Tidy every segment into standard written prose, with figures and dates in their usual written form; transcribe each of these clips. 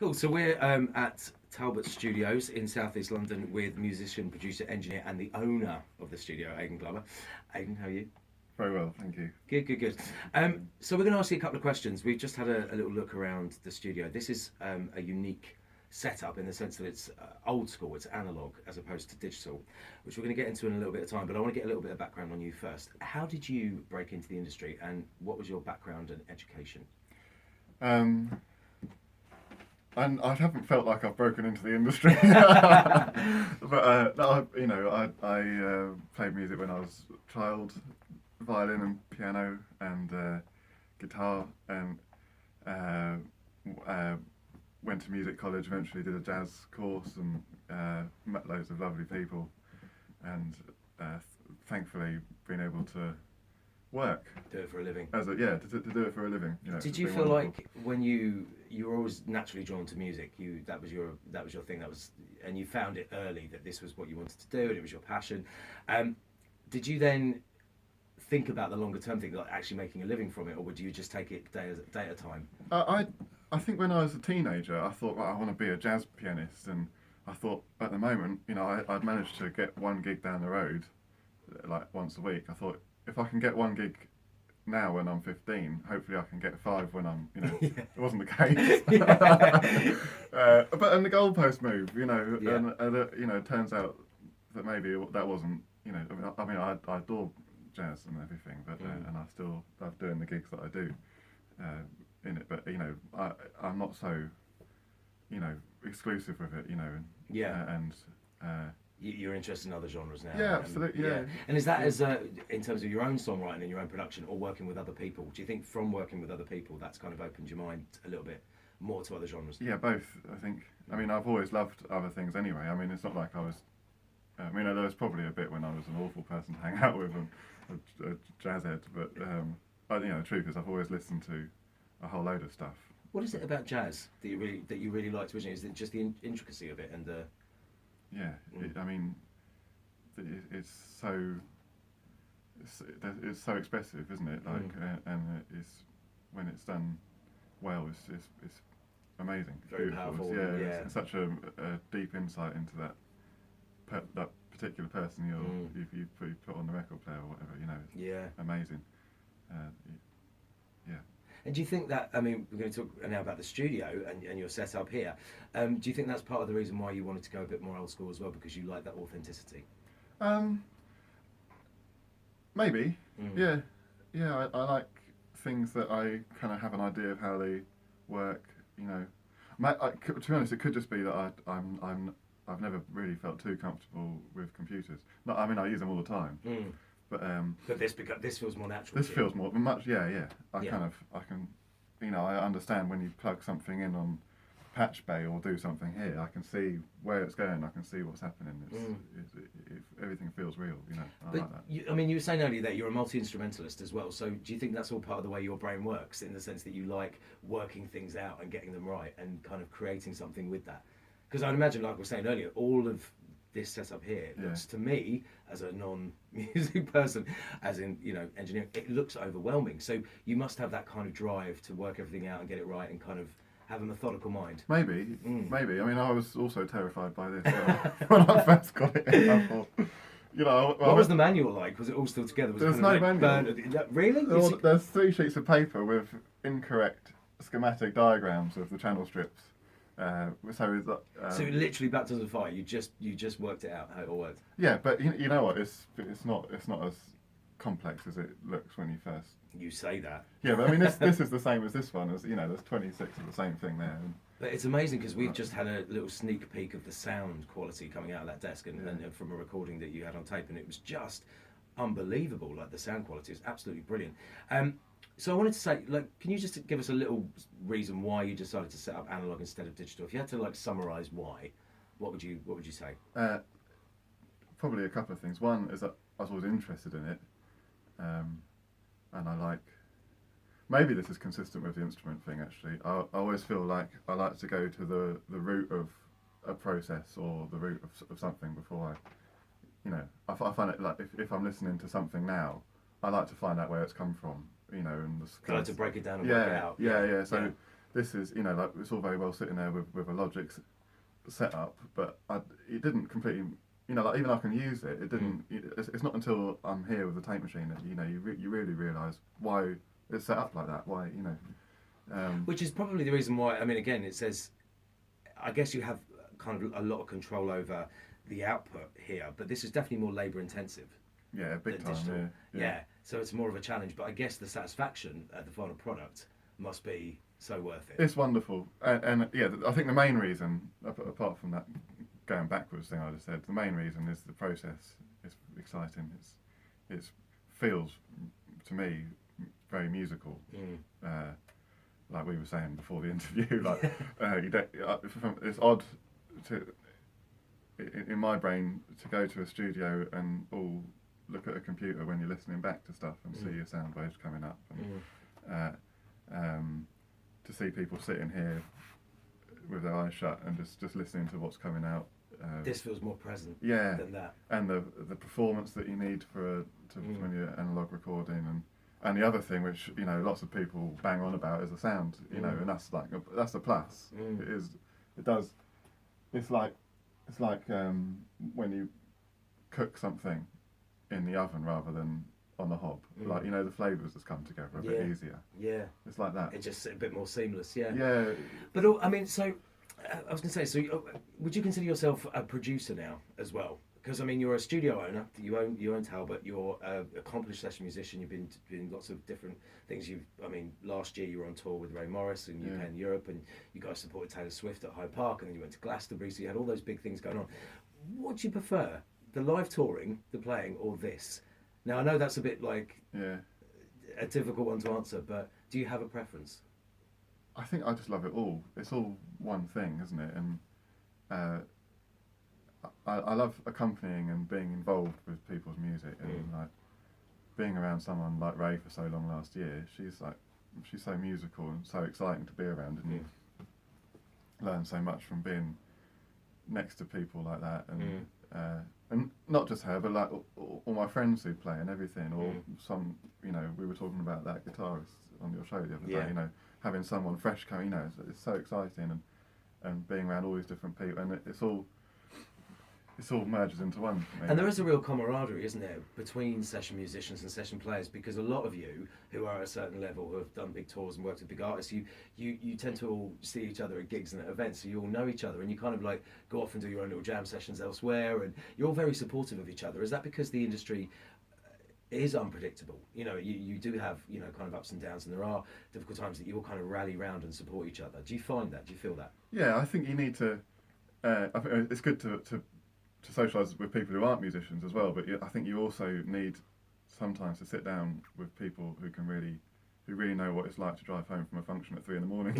Cool. So we're at Talbot Studios in South East London with musician, producer, engineer, and the owner of the studio, Aidan Glover. Aidan, how are you? Very well, thank you. Good, good, good. So we're going to ask you a couple of questions. We've just had a little look around the studio. This is a unique setup in the sense that it's old school, it's analog as opposed to digital, which we're going to get into in a little bit of time. But I want to get a little bit of background on you first. How did you break into the industry, and what was your background and education? And I haven't felt like I've broken into the industry, but no, I played music when I was a child, violin and piano and guitar, and went to music college. Eventually, did a jazz course and met loads of lovely people, and thankfully been able to work. Do it for a living. To do it for a living. You know, Did you feel like when you were always naturally drawn to music, that was your thing, and you found it early that this was what you wanted to do and it was your passion? Did you then think about the longer term thing, like actually making a living from it, or would you just take it day at a time? I think when I was a teenager, I thought, I want to be a jazz pianist, and I thought at the moment, I'd managed to get one gig down the road, like once a week. I thought, if I can get one gig now when I'm 15, hopefully I can get 5 when I'm, Yeah. It wasn't the case. But and the goalpost move, and it turns out that maybe that wasn't, I adore jazz and everything, but and I still love doing the gigs that I do in it. But I'm not so, exclusive with it, You're interested in other genres now. Yeah, absolutely. Yeah. And is that as in terms of your own songwriting and your own production, or working with other people? Do you think from working with other people that's kind of opened your mind a little bit more to other genres? Yeah, both. I think. I mean, I've always loved other things anyway. I mean, it's not like I was. There was probably a bit when I was an awful person to hang out with and a jazz head, but the truth is I've always listened to a whole load of stuff. What is it about jazz that you really liked originally? Is it just the intricacy of it and the? Yeah, it's so expressive, isn't it? Like, and it's when it's done well, it's amazing. Very beautiful. powerful. It's such a deep insight into that particular person you put on the record player or whatever. It's amazing. Yeah. And do you think that, we're going to talk now about the studio and your setup here, do you think that's part of the reason why you wanted to go a bit more old school as well, because you like that authenticity? Maybe. Yeah, I like things that I kind of have an idea of how they work, to be honest, it could just be that I've never really felt too comfortable with computers. I use them all the time. But this feels more natural. This feels more much. Yeah. I can, I understand when you plug something in on Patch Bay or do something here. I can see where it's going. I can see what's happening. Everything feels real. I like that. You were saying earlier that you're a multi-instrumentalist as well. So do you think that's all part of the way your brain works, in the sense that you like working things out and getting them right and kind of creating something with that? Because I'd imagine, like we were saying earlier, all of this setup here looks to me, as a non-music person, as in engineer, it looks overwhelming. So you must have that kind of drive to work everything out and get it right and kind of have a methodical mind. Maybe. I was also terrified by this when I first got it in. I thought, what was the manual like? Was it all still together? There's no manual. Really? There's 3 sheets of paper with incorrect schematic diagrams of the channel strips. So literally baptism of fire. You just worked it out how it all worked. Yeah, but you know what? It's not as complex as it looks when you first. You say that. Yeah, but this is the same as this one. As there's 26 of the same thing there. But it's amazing because we've just had a little sneak peek of the sound quality coming out of that desk, and from a recording that you had on tape, and it was just unbelievable. Like, the sound quality is absolutely brilliant. So I wanted to say, can you just give us a little reason why you decided to set up analog instead of digital? If you had to summarise why, what would you say? Probably a couple of things. One is that I was always interested in it, and I like. Maybe this is consistent with the instrument thing. Actually, I always feel like I like to go to the root of a process or the root of something before I find it like if I'm listening to something now, I like to find out where it's come from. And I like to break it down and work it out. Yeah. So this is, you know, like it's all very well sitting there with a Logic setup, but it didn't completely, you know, like even I can use it. It didn't. It's not until I'm here with the tape machine that you know you really realise why it's set up like that. Why, you know. Which is probably the reason why. I mean, again, it says, I guess you have kind of a lot of control over the output here, but this is definitely more labour intensive. Yeah, big time. Digital. Yeah. So it's more of a challenge, but I guess the satisfaction at the final product must be so worth it. It's wonderful, and yeah, I think the main reason, apart from that going backwards thing I just said, the main reason is the process. It's exciting. It feels to me very musical. Like we were saying before the interview, like you don't. It's odd to, in my brain, to go to a studio and all look at a computer when you're listening back to stuff and see your sound waves coming up, and to see people sitting here with their eyes shut and just listening to what's coming out. This feels more present yeah, than that. And the performance that you need when you're analog recording, and the other thing which, you know, lots of people bang on about is the sound, you know, and that's a plus. It is. It does. It's like when you cook something in the oven rather than on the hob. Like, you know, the flavours just come together a bit easier. Yeah. It's like that. It's just a bit more seamless. Yeah. Yeah. But I mean, so I was going to say, so would you consider yourself a producer now as well? Because I mean, you're a studio owner. You own Talbot. You're an accomplished session musician. You've been doing lots of different things. Last year you were on tour with Ray Morris and UK and Europe, and you guys supported Taylor Swift at Hyde Park, and then you went to Glastonbury. So you had all those big things going on. What do you prefer, the live touring, the playing, or this? Now I know that's a bit like a difficult one to answer, but do you have a preference? I think I just love it all. It's all one thing, isn't it? And I love accompanying and being involved with people's music, and like being around someone like Ray for so long last year. She's so musical and so exciting to be around, and you learn so much from being next to people like that, and not just her, but like all my friends who play and everything, or some, you know, we were talking about that guitarist on your show the other day, you know, having someone fresh coming, you know, it's so exciting, and being around all these different people, and it's all merges into one. And there is a real camaraderie, isn't there, between session musicians and session players, because a lot of you who are at a certain level, who have done big tours and worked with big artists, you tend to all see each other at gigs and at events, so you all know each other, and you kind of like go off and do your own little jam sessions elsewhere, and you're all very supportive of each other. Is that because the industry is unpredictable? You know, you do have, you know, kind of ups and downs, and there are difficult times that you all kind of rally round and support each other. Do you find that? Do you feel that? Yeah, I think you need to. I think it's good to socialise with people who aren't musicians as well, but I think you also need sometimes to sit down with people who really know what it's like to drive home from a function at 3 a.m.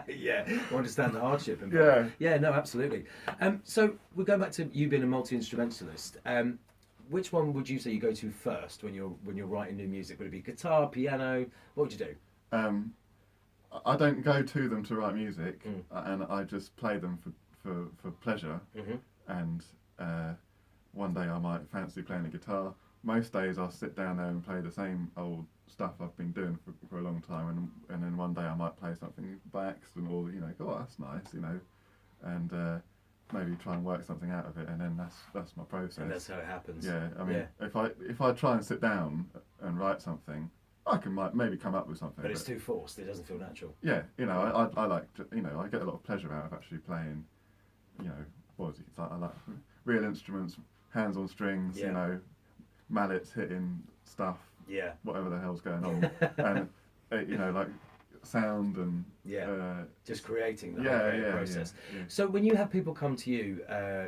Yeah, I understand the hardship involved. Yeah, no, absolutely. So we're going back to you being a multi-instrumentalist. Which one would you say you go to first when you're writing new music? Would it be guitar, piano? What would you do? I don't go to them to write music, and I just play them for pleasure. And one day I might fancy playing the guitar. Most days I'll sit down there and play the same old stuff I've been doing for a long time, and then one day I might play something by accident, or, you know, go, oh, that's nice, you know, and maybe try and work something out of it, and then that's my process. And that's how it happens. Yeah, I mean, if I try and sit down and write something, I can maybe come up with something. But it's too forced. It doesn't feel natural. Yeah, you know, I like to, you know, I get a lot of pleasure out of actually playing, you know, what is it? I like real instruments, hands on strings, you know, mallets hitting stuff, whatever the hell's going on, and you know, like sound and just creating the whole process. Yeah. So when you have people come to you,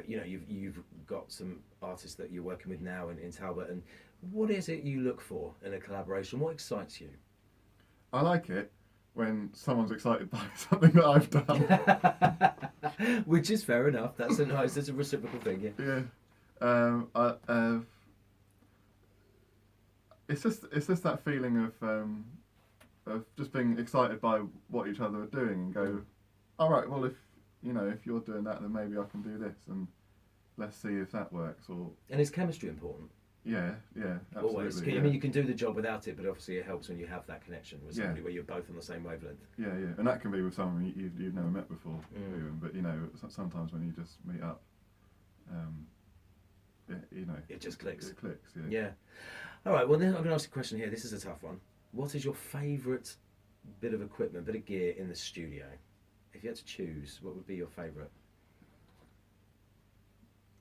you know, you've got some artists that you're working with now in Talbot, and what is it you look for in a collaboration? What excites you? I like it when someone's excited by something that I've done. Which is fair enough. That's a reciprocal thing, yeah. It's just that feeling of just being excited by what each other are doing, and go, all right, well, if you're doing that, then maybe I can do this, and let's see if that works. And is chemistry important? Yeah, absolutely. Always. Yeah. I mean, you can do the job without it, but obviously it helps when you have that connection with somebody Yeah. where you're both on the same wavelength. Yeah, and that can be with someone you've never met before, Mm. even. But sometimes when you just meet up, It just clicks. It clicks. Yeah. Yeah. All right. Well, then I'm going to ask you a question here. This is a tough one. What is your favourite bit of equipment, bit of gear in the studio? If you had to choose, what would be your favourite?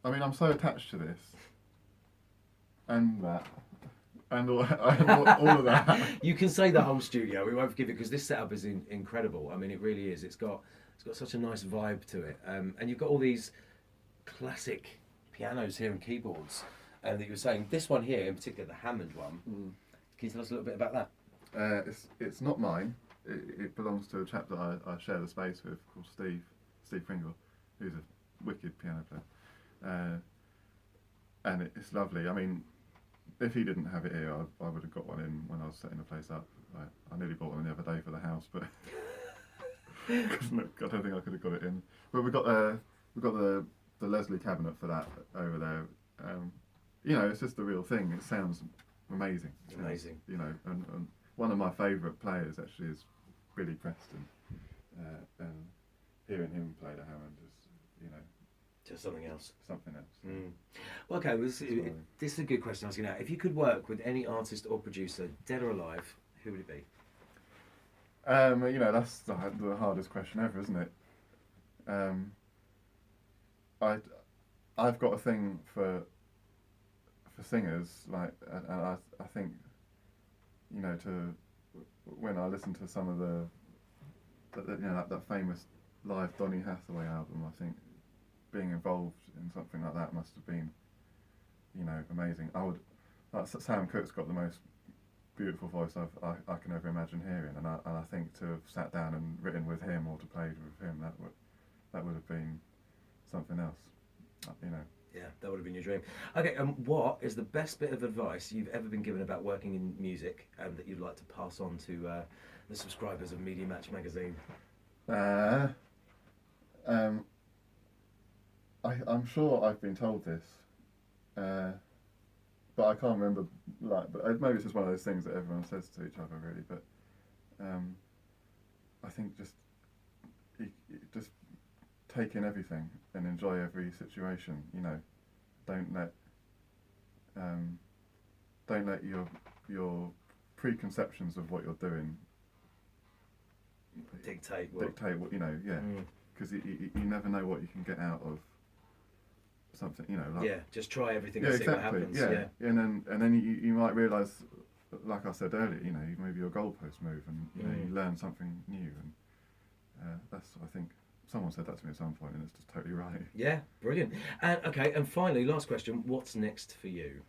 I mean, I'm so attached to this, and that, and all of that. You can say the whole studio. We won't give it because this setup is incredible. I mean, it really is. It's got such a nice vibe to it, and you've got all these classic pianos here and keyboards. And that you were saying this one here, in particular, the Hammond one. Mm. Can you tell us a little bit about that? It's not mine. It belongs to a chap that I share the space with called Steve Pringle, who's a wicked piano player. And it's lovely. I mean, if he didn't have it here, I would have got one in when I was setting the place up. I nearly bought one the other day for the house, but I don't think I could have got it in. But we've got the Leslie cabinet for that over there. It's just the real thing. It sounds amazing. Amazing. And one of my favourite players actually is Billy Preston, and hearing him play the Hammond is, just something else. Something else. Mm. Well, okay, this is a good question to ask you now. If you could work with any artist or producer, dead or alive, who would it be? That's the hardest question ever, isn't it? I've got a thing for singers, and I think, when I listen to some of that famous live Donny Hathaway album, I think being involved in something like that must have been, amazing. Sam Cooke's got the most beautiful voice I can ever imagine hearing, and I think to have sat down and written with him or to play with him, that would have been something else, Yeah, that would have been your dream. Okay, what is the best bit of advice you've ever been given about working in music that you'd like to pass on to the subscribers of Media Match magazine? I'm sure I've been told this, but I can't remember. But maybe it's just one of those things that everyone says to each other, really. But I think just take in everything and enjoy every situation. Don't let your preconceptions of what you're doing Dictate what because you never know what you can get out of something. Just try everything and see what happens. Yeah, and then you might realise, like I said earlier, maybe your goalposts move and you learn something new, and that's, I think. Someone said that to me at some point, and it's just totally right. Yeah, brilliant. And finally, last question: what's next for you?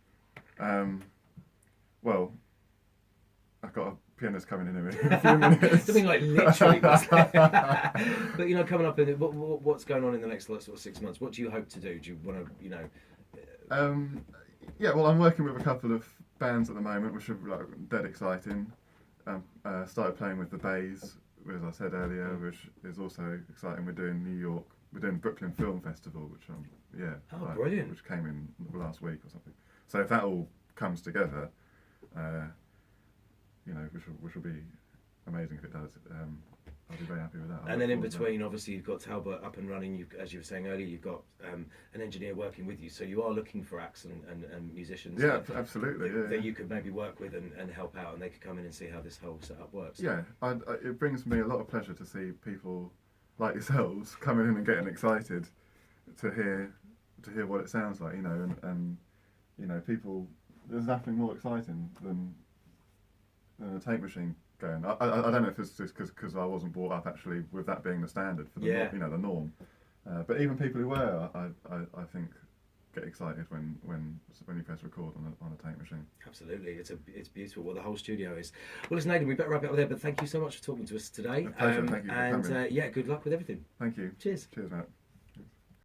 Well, I've got a pianist coming in a few minutes. Something like literally, but coming up in what's going on in the next sort of 6 months? What do you hope to do? Do you want to, Well, I'm working with a couple of bands at the moment, which are dead exciting. Started playing with the Bays, as I said earlier, which is also exciting. We're doing New York. We're doing Brooklyn Film Festival, which brilliant, which came in last week or something. So if that all comes together, which will be amazing if it does. I'll be very happy with that. And then in between, obviously, you've got Talbot up and running. As you were saying earlier, you've got an engineer working with you. So you are looking for acts and musicians. Yeah, absolutely. That you could maybe work with and help out, and they could come in and see how this whole setup works. Yeah, it brings me a lot of pleasure to see people like yourselves coming in and getting excited to hear what it sounds like. And people. There's nothing more exciting than a tape machine going. I don't know if it's just because I wasn't brought up actually with that being the standard for the the norm. But even people who were, I think, get excited when you press record on a tape machine. Absolutely, it's beautiful. Well, the whole studio is. Well, listen, Aidan, we better wrap it up there. But thank you so much for talking to us today. A pleasure. Thank you for coming. And good luck with everything. Thank you. Cheers. Cheers, Matt.